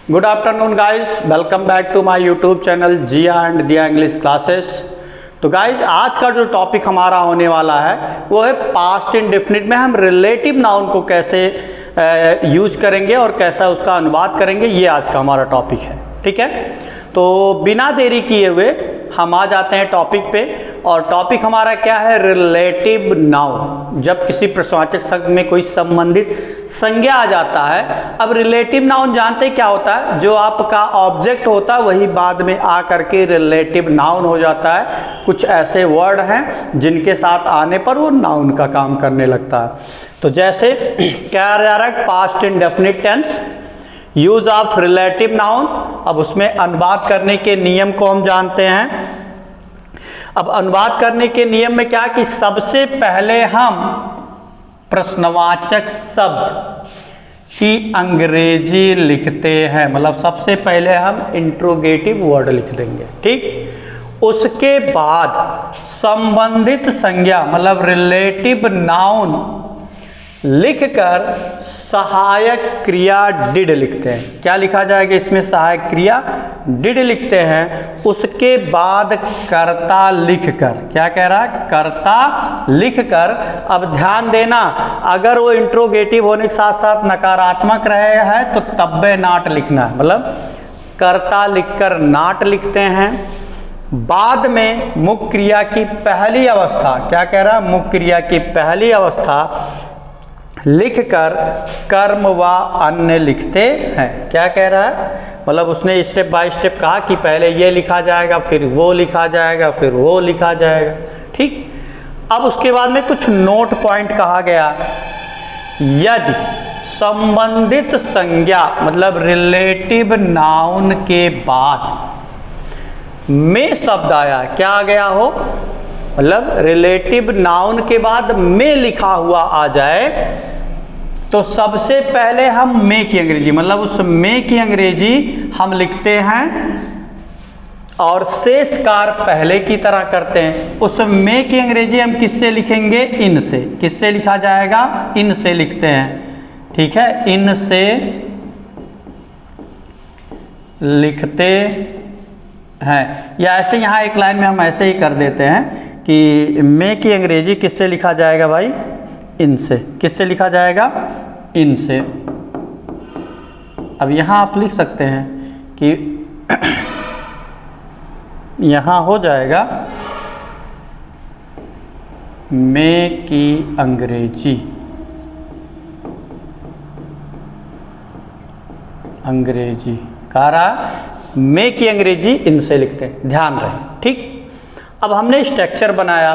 Good afternoon guys, welcome back to my YouTube channel Jiya and Diya English classes. तो guys आज का जो topic हमारा होने वाला है वो है पास्ट इंडेफिनिट में हम रिलेटिव नाउन को कैसे यूज करेंगे और कैसा उसका अनुवाद करेंगे, ये आज का हमारा टॉपिक है। ठीक है, तो बिना देरी किए हुए हम आ जाते हैं टॉपिक पे। और टॉपिक हमारा क्या है? Relative noun. जब किसी प्रश्नवाचक शब्द में कोई संबंधित संज्ञा आ जाता है, अब रिलेटिव नाउन जानते क्या होता है? जो आपका ऑब्जेक्ट होता है वही बाद में आ करके रिलेटिव नाउन हो जाता है। कुछ ऐसे वर्ड हैं जिनके साथ आने पर वो नाउन का काम करने लगता है। तो जैसे क्या आ रहा है? Past indefinite tense, use of relative noun. अब उसमें अनुवाद करने के नियम को हम जानते हैं। अब अनुवाद करने के नियम में क्या कि सबसे पहले हम प्रश्नवाचक शब्द की अंग्रेजी लिखते हैं, मतलब सबसे पहले हम इंट्रोगेटिव वर्ड लिख देंगे। ठीक, उसके बाद संबंधित संज्ञा मतलब रिलेटिव नाउन लिखकर सहायक क्रिया डिड लिखते हैं। क्या लिखा जाएगा इसमें? सहायक क्रिया डिड लिखते हैं। उसके बाद कर्ता लिखकर, क्या कह रहा है? कर्ता लिखकर। अब ध्यान देना, अगर वो इंट्रोगेटिव होने के साथ साथ नकारात्मक रहे है तो तब्बे नाट लिखना है, मतलब कर्ता लिखकर नाट लिखते हैं। बाद में मुख्य क्रिया की पहली अवस्था, क्या कह रहा है? मुख्य क्रिया की पहली अवस्था लिखकर कर्म व अन्य लिखते हैं। क्या कह रहा है? मतलब उसने स्टेप बाय स्टेप कहा कि पहले ये लिखा जाएगा, फिर वो लिखा जाएगा, फिर वो लिखा जाएगा। ठीक, अब उसके बाद में कुछ नोट पॉइंट कहा गया। यदि संबंधित संज्ञा मतलब रिलेटिव नाउन के बाद में शब्द आया, क्या आ गया हो? मतलब रिलेटिव नाउन के बाद में लिखा हुआ आ जाए तो सबसे पहले हम में की अंग्रेजी, मतलब उस में की अंग्रेजी हम लिखते हैं और शेष कार्य पहले की तरह करते हैं। उस में की अंग्रेजी हम किससे लिखेंगे? इन से। किससे लिखा जाएगा? इन से लिखते हैं। ठीक है, इन से लिखते हैं। या ऐसे यहाँ एक लाइन में हम ऐसे ही कर देते हैं कि में की अंग्रेजी किससे लिखा जाएगा भाई? इनसे। किससे लिखा जाएगा? इनसे। अब यहाँ आप लिख सकते हैं कि यहाँ हो जाएगा में की अंग्रेजी, अंग्रेजी कह रहा में की अंग्रेजी इनसे लिखते हैं, ध्यान रहे। ठीक, अब हमने स्ट्रक्चर बनाया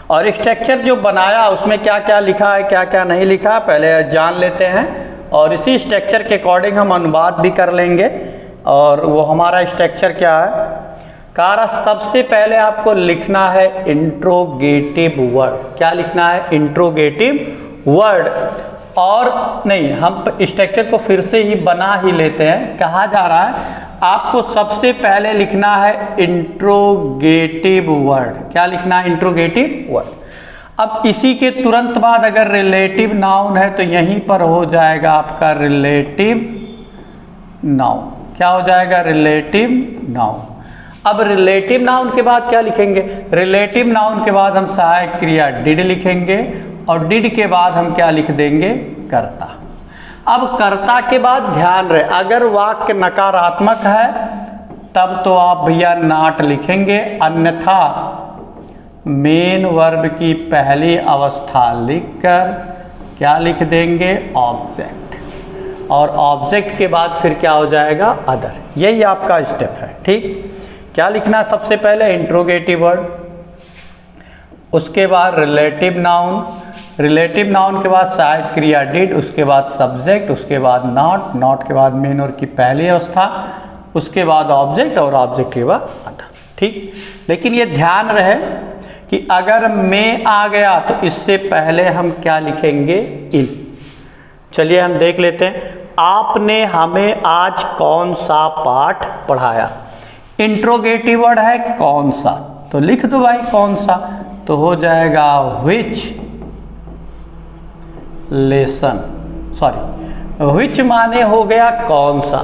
और स्ट्रक्चर जो बनाया उसमें क्या क्या लिखा है, क्या क्या नहीं लिखा, पहले जान लेते हैं और इसी स्ट्रक्चर के अकॉर्डिंग हम अनुवाद भी कर लेंगे। और वो हमारा स्ट्रक्चर क्या है? कारा सबसे पहले आपको लिखना है इंट्रोगेटिव वर्ड। क्या लिखना है? Interrogative word. और नहीं, हम स्ट्रक्चर को फिर से ही बना ही लेते हैं। कहा जा रहा है आपको सबसे पहले लिखना है इंट्रोगेटिव वर्ड। क्या लिखना है? Interrogative word. अब इसी के तुरंत बाद अगर रिलेटिव नाउन है तो यहीं पर हो जाएगा आपका रिलेटिव नाउन। क्या हो जाएगा? Relative noun. अब रिलेटिव नाउन के बाद क्या लिखेंगे? रिलेटिव नाउन के बाद हम सहायक क्रिया डिड लिखेंगे और डिड के बाद हम क्या लिख देंगे? कर्ता। अब कर्ता के बाद ध्यान रहे, अगर वाक्य नकारात्मक है तब तो आप भैया नाट लिखेंगे, अन्यथा मेन वर्ब की पहली अवस्था लिखकर क्या लिख देंगे? ऑब्जेक्ट। और ऑब्जेक्ट के बाद फिर क्या हो जाएगा? अदर। यही आपका स्टेप है। ठीक, क्या लिखना? सबसे पहले इंट्रोगेटिव वर्ड, उसके बाद रिलेटिव नाउन, रिलेटिव नाउन के बाद सहायक क्रिया डिड, उसके बाद सब्जेक्ट, उसके बाद नॉट, नॉट के बाद मेन वर्ब की पहली अवस्था, उसके बाद ऑब्जेक्ट और ऑब्जेक्ट के बाद अदर। ठीक, लेकिन ये ध्यान रहे कि अगर में आ गया तो इससे पहले हम क्या लिखेंगे? इन। चलिए हम देख लेते हैं। आपने हमें आज कौन सा पाठ पढ़ाया? इंट्रोगेटिव वर्ड है कौन सा, तो लिख दो भाई कौन सा, तो हो जाएगा विच लेसन, सॉरी विच माने हो गया कौन सा।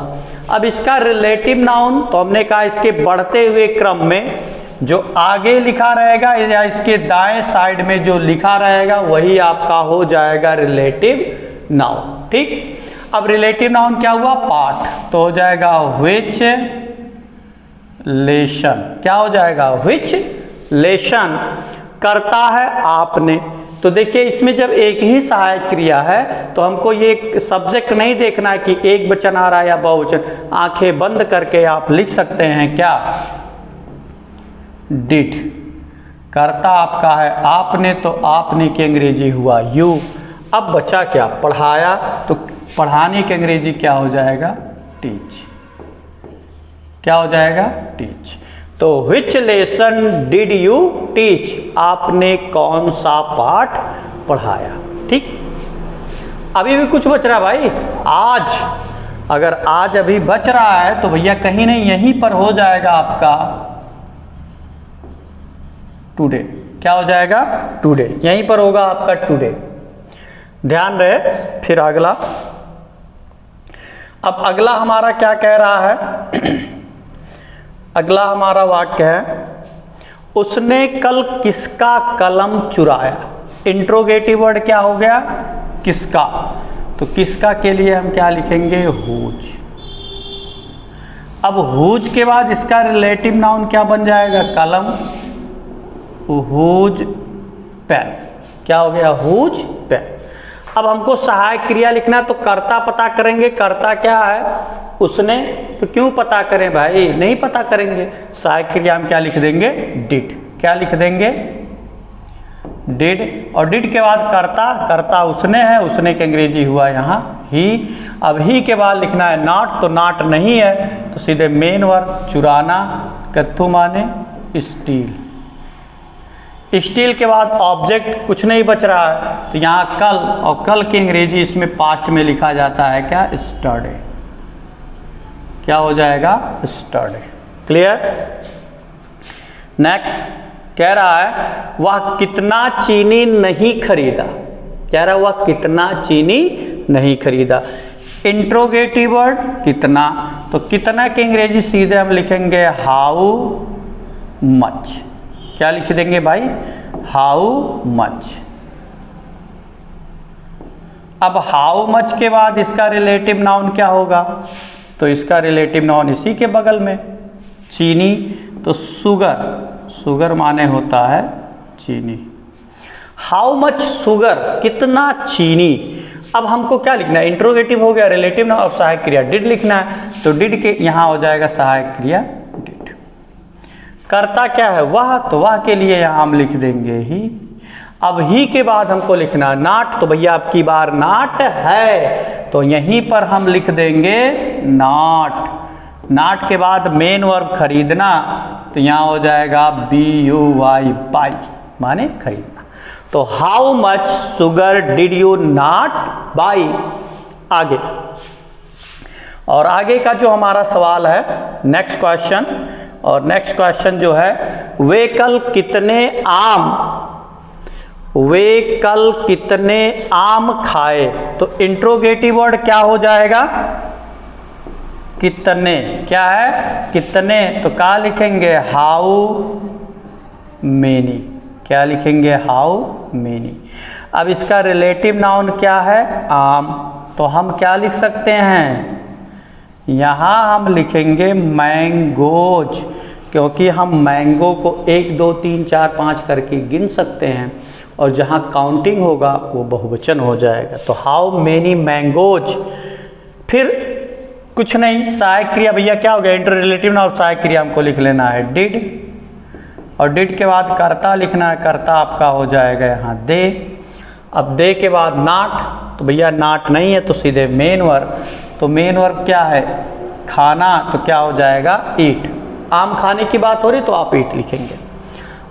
अब इसका रिलेटिव नाउन तो हमने कहा इसके बढ़ते हुए क्रम में जो आगे लिखा रहेगा या इसके दाएं साइड में जो लिखा रहेगा वही आपका हो जाएगा रिलेटिव नाउन। ठीक, अब रिलेटिव नाउन क्या हुआ, पार्ट, तो हो जाएगा विच लेशन। क्या हो जाएगा, विच लेशन। करता है आपने, तो देखिए इसमें जब एक ही सहायक क्रिया है तो हमको ये सब्जेक्ट नहीं देखना है कि एक वचन आ रहा है या बहुवचन। आंखें बंद करके आप लिख सकते हैं क्या, डिड। करता आपका है आपने, तो आपने की अंग्रेजी हुआ यू। अब बचा क्या, पढ़ाया, तो पढ़ाने की अंग्रेजी क्या हो जाएगा, टीच। क्या हो जाएगा, टीच। तो विच लेसन डिड यू टीच, आपने कौन सा पाठ पढ़ाया। ठीक, अभी भी कुछ बच रहा भाई, आज। अगर आज अभी बच रहा है तो भैया कहीं नहीं यहीं पर हो जाएगा आपका टुडे। क्या हो जाएगा, टुडे, यहीं पर होगा आपका टुडे। ध्यान रहे। फिर अगला, अब अगला हमारा क्या कह रहा है, अगला हमारा वाक्य है, उसने कल किसका कलम चुराया। इंट्रोगेटिव वर्ड क्या हो गया, किसका। तो किसका के लिए हम क्या लिखेंगे, हुज। अब हुज के बाद इसका रिलेटिव नाउन क्या बन जाएगा, कलम, हुज पेन। क्या हो गया, हुज पेन। अब हमको सहायक क्रिया लिखना है तो कर्ता पता करेंगे, कर्ता क्या है, उसने। तो क्यों पता करें भाई, नहीं पता करेंगे। सहायक क्रिया हम क्या लिख देंगे, डिड। क्या लिख देंगे, डिड। और डिड के बाद कर्ता, कर्ता उसने है, उसने की अंग्रेजी हुआ यहाँ ही। अब ही के बाद लिखना है नॉट, तो नॉट नहीं है तो सीधे मेन वर्ब, चुराना, कत्थु माने स्टील। स्टील के बाद ऑब्जेक्ट कुछ नहीं बच रहा है, तो यहाँ कल, और कल की अंग्रेजी इसमें पास्ट में लिखा जाता है क्या, स्टरडे। क्या हो जाएगा, स्टरडे। क्लियर। नेक्स्ट कह रहा है वह कितना चीनी नहीं खरीदा। कह रहा है वह कितना चीनी नहीं खरीदा। इंट्रोगेटिव वर्ड कितना, तो कितना की अंग्रेजी सीधे हम लिखेंगे हाउ मच। क्या लिख देंगे भाई, हाउ मच। अब हाउ मच के बाद इसका रिलेटिव नाउन क्या होगा, तो इसका रिलेटिव नाउन इसी के बगल में, चीनी, तो शुगर। शुगर माने होता है चीनी। हाउ मच शुगर, कितना चीनी। अब हमको क्या लिखना है, इंट्रोगेटिव हो गया, रिलेटिव नाउन, और सहायक क्रिया डिड लिखना है, तो डिड के यहाँ हो जाएगा सहायक क्रिया डिड। कर्ता क्या है, वह, तो वह के लिए यहाँ हम लिख देंगे ही। अब ही के बाद हमको लिखना नॉट, तो भैया आपकी बार नॉट है, तो यहीं पर हम लिख देंगे नॉट। नॉट के बाद मेन वर्ब खरीदना, तो यहाँ हो जाएगा BUY, बाई, माने खरीदना। तो how much sugar did you not by. आगे, और आगे का जो हमारा सवाल है, नेक्स्ट क्वेश्चन, और नेक्स्ट क्वेश्चन जो है, वे कल कितने आम, वे कल कितने आम खाए। तो इंट्रोगेटिव वर्ड क्या हो जाएगा, कितने। क्या है, कितने, तो क्या लिखेंगे, हाउ मेनी। क्या लिखेंगे, हाउ मेनी। अब इसका रिलेटिव नाउन क्या है, आम, तो हम क्या लिख सकते हैं, यहाँ हम लिखेंगे मैंगोज, क्योंकि हम मैंगो को 1 2 3 4 5 करके गिन सकते हैं, और जहाँ काउंटिंग होगा वो बहुवचन हो जाएगा। तो हाउ मेनी मैंगोज। फिर कुछ नहीं, सहायक क्रिया भैया क्या हो गया, इंटर रिलेटिव नाउन, सहायक क्रिया हमको लिख लेना है डिड, और डिड के बाद कर्ता लिखना है, कर्ता आपका हो जाएगा यहाँ दे। अब दे के बाद नॉट, तो भैया नॉट नहीं है तो सीधे मेन वर्ब, तो मेन वर्ब क्या है, खाना, तो क्या हो जाएगा ईट। आम खाने की बात हो रही तो आप ईट लिखेंगे।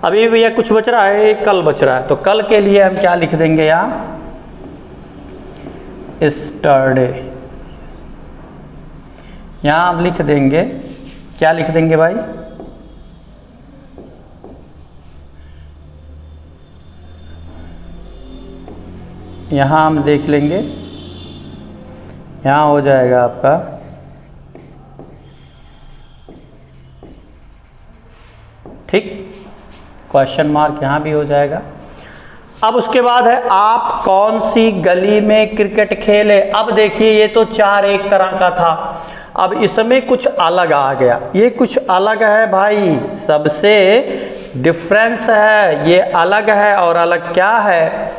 अभी भैया कुछ बच रहा है, कल बच रहा है, तो कल के लिए हम क्या लिख देंगे यहाँ, स्टरडे। यहाँ हम लिख देंगे, क्या लिख देंगे भाई, यहाँ हम देख लेंगे यहाँ हो जाएगा आपका ठीक, क्वेश्चन मार्क यहाँ भी हो जाएगा। अब उसके बाद है आप कौन सी गली में क्रिकेट खेले। अब देखिए ये तो 4 एक तरह का था, अब इसमें कुछ अलग आ गया। ये कुछ अलग है भाई, सबसे डिफरेंस है, ये अलग है। और अलग क्या है,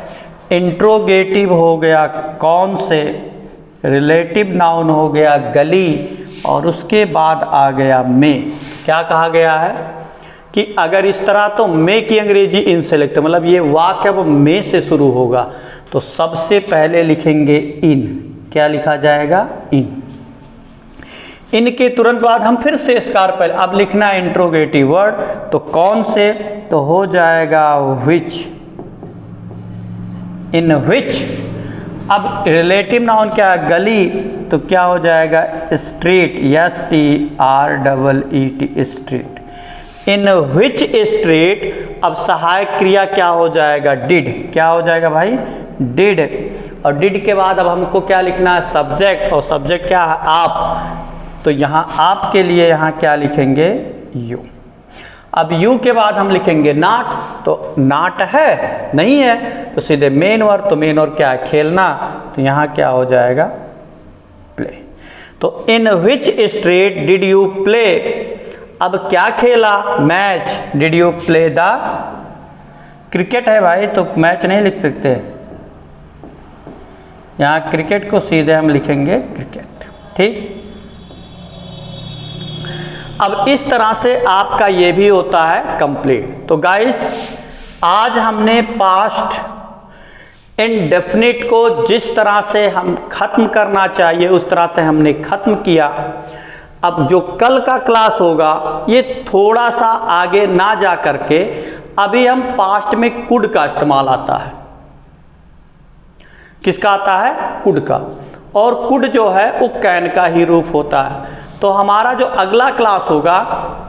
इंट्रोगेटिव हो गया कौन से, रिलेटिव नाउन हो गया गली, और उसके बाद आ गया में। क्या कहा गया है कि अगर इस तरह तो में की अंग्रेजी इन से लिखते, मतलब ये वाक्य अब में से शुरू होगा तो सबसे पहले लिखेंगे इन। क्या लिखा जाएगा, इन। इनके तुरंत बाद हम फिर से इसकार पहले, अब लिखना है इंट्रोगेटिव वर्ड, तो कौन से, तो हो जाएगा विच, इन विच। अब रिलेटिव नाउन क्या है, गली, तो क्या हो जाएगा स्ट्रीट, STREET, स्ट्रीट। इन विच स्ट्रीट। अब सहायक क्रिया क्या हो जाएगा, डिड। क्या हो जाएगा भाई, डिड। और डिड के बाद अब हमको क्या लिखना है, सब्जेक्ट, और सब्जेक्ट क्या है, आप। तो यहाँ आप के लिए यहाँ क्या लिखेंगे, यू। अब यू के बाद हम लिखेंगे नॉट, तो नॉट है, नहीं है, तो सीधे मेन वर्ब। तो मेन वर्ब क्या है, खेलना, तो यहाँ क्या हो जाएगा, प्ले। तो इन विच स्ट्रीट डिड यू प्ले। अब क्या खेला, match. Did you play the cricket है भाई, तो मैच नहीं लिख सकते, यहाँ क्रिकेट को सीधे हम लिखेंगे क्रिकेट, ठीक। अब इस तरह से आपका ये भी होता है कंप्लीट। तो गाइस आज हमने पास्ट इंडेफिनिट को जिस तरह से हम खत्म करना चाहिए उस तरह से हमने खत्म किया। अब जो कल का क्लास होगा ये थोड़ा सा आगे ना जा करके अभी हम पास्ट में कुड का इस्तेमाल आता है। किसका आता है, कुड का। और कुड जो है वो कैन का ही रूप होता है। तो हमारा जो अगला क्लास होगा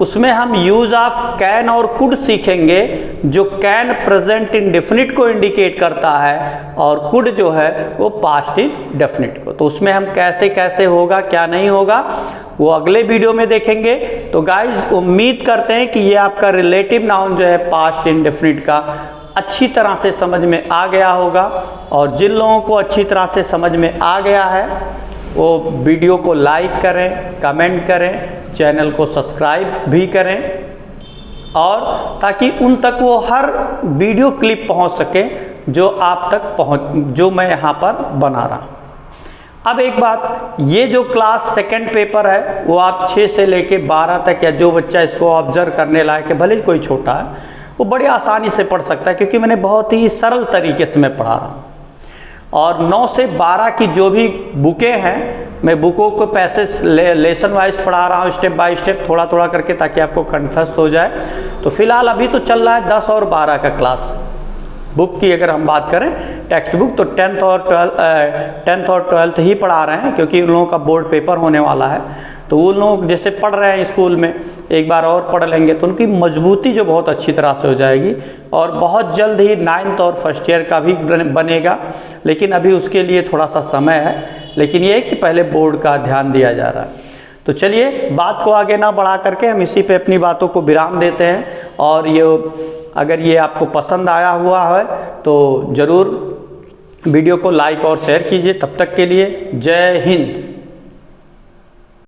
उसमें हम यूज ऑफ कैन और कुड सीखेंगे, जो कैन प्रेजेंट इंडेफिनिट को इंडिकेट करता है और कुड जो है वो पास्ट इंडेफिनिट को। तो उसमें हम कैसे कैसे होगा क्या नहीं होगा वो अगले वीडियो में देखेंगे। तो गाइज उम्मीद करते हैं कि ये आपका रिलेटिव नाउन जो है पास्ट इंडेफिनिट का अच्छी तरह से समझ में आ गया होगा। और जिन लोगों को अच्छी तरह से समझ में आ गया है वो वीडियो को लाइक करें, कमेंट करें, चैनल को सब्सक्राइब भी करें, और ताकि उन तक वो हर वीडियो क्लिप पहुंच सके जो आप तक जो मैं यहाँ पर बना रहा हूँ। अब एक बात, ये जो क्लास सेकंड पेपर है वो आप 6 से लेके 12 तक, या जो बच्चा इसको ऑब्जर्व करने लायक है, भले ही कोई छोटा है, वो बड़ी आसानी से पढ़ सकता है, क्योंकि मैंने बहुत ही सरल तरीके से मैं पढ़ा रहा हूँ। और 9 से 12 की जो भी बुकें हैं मैं बुकों को पैसेज लेसन वाइज पढ़ा रहा हूँ, स्टेप बाय स्टेप, थोड़ा थोड़ा करके, ताकि आपको कंठस्थ हो जाए। तो फिलहाल अभी तो चल रहा है 10 और 12 का क्लास। बुक की अगर हम बात करें टेक्स्ट बुक, तो 10th और 12th ही पढ़ा रहे हैं, क्योंकि उन लोगों का बोर्ड पेपर होने वाला है। तो उन लोग जैसे पढ़ रहे हैं स्कूल में, एक बार और पढ़ लेंगे तो उनकी मजबूती जो बहुत अच्छी तरह से हो जाएगी। और बहुत जल्द ही 9th और फर्स्ट ईयर का भी बनेगा, लेकिन अभी उसके लिए थोड़ा सा समय है। लेकिन ये है कि पहले बोर्ड का ध्यान दिया जा रहा है। तो चलिए बात को आगे ना बढ़ा करके हम इसी पे अपनी बातों को विराम देते हैं। और ये अगर ये आपको पसंद आया हुआ है तो ज़रूर वीडियो को लाइक और शेयर कीजिए। तब तक के लिए जय हिंद।